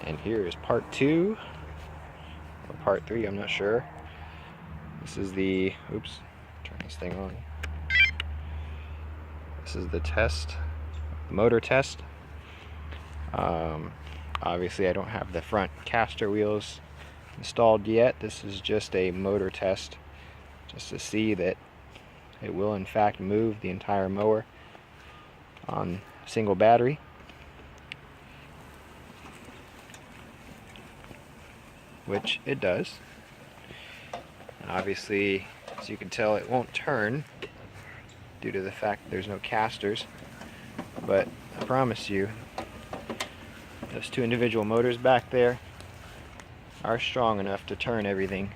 And here is part 2 or part 3, I'm not sure. This is the, oops, turn this thing on. This is the test, the motor test. Obviously I don't have the front caster wheels installed yet. This is just a motor test, just to see that it will in fact move the entire mower on a single battery. Which it does. And obviously, as you can tell, it won't turn due to the fact that there's no casters. But I promise you, those two individual motors back there are strong enough to turn everything.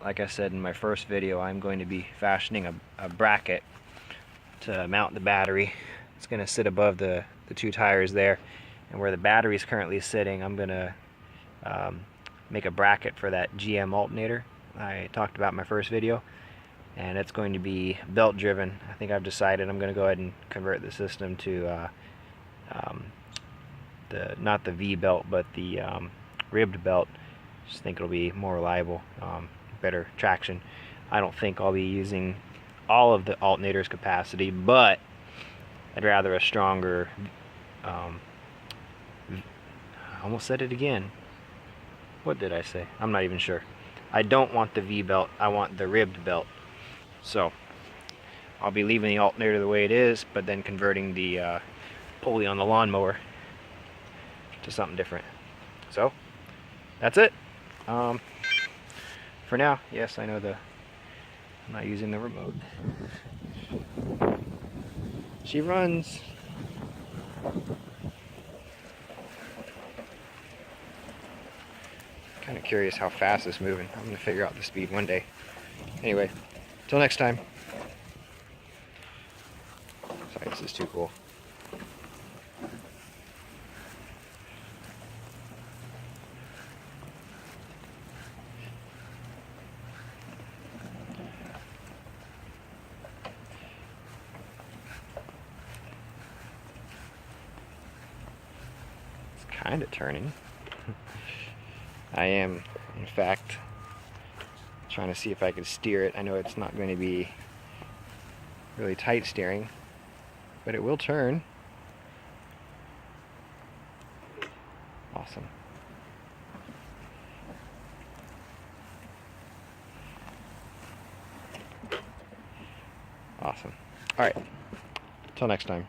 Like I said in my first video, I'm going to be fashioning a bracket to mount the battery. It's going to sit above the two tires there, and where the battery is currently sitting, I'm going to make a bracket for that GM alternator I talked about in my first video, and it's going to be belt driven. I think I've decided I'm going to go ahead and convert the system to not the V belt, but the ribbed belt. Just think it'll be more reliable, better traction. I don't think I'll be using all of the alternator's capacity, but I'd rather a stronger, I almost said it again. What did I say? I'm not even sure. I don't want the V belt, I want the ribbed belt. So I'll be leaving the alternator the way it is, but then converting the pulley on the lawnmower to something different. So that's it. For now, yes, I know I'm not using the remote. She runs. Kind of curious how fast it's moving. I'm going to figure out the speed one day. Anyway, till next time. Sorry, this is too cool. It's kind of turning. I am, in fact, trying to see if I can steer it. I know it's not going to be really tight steering, but it will turn. Awesome. Awesome. All right. Till next time.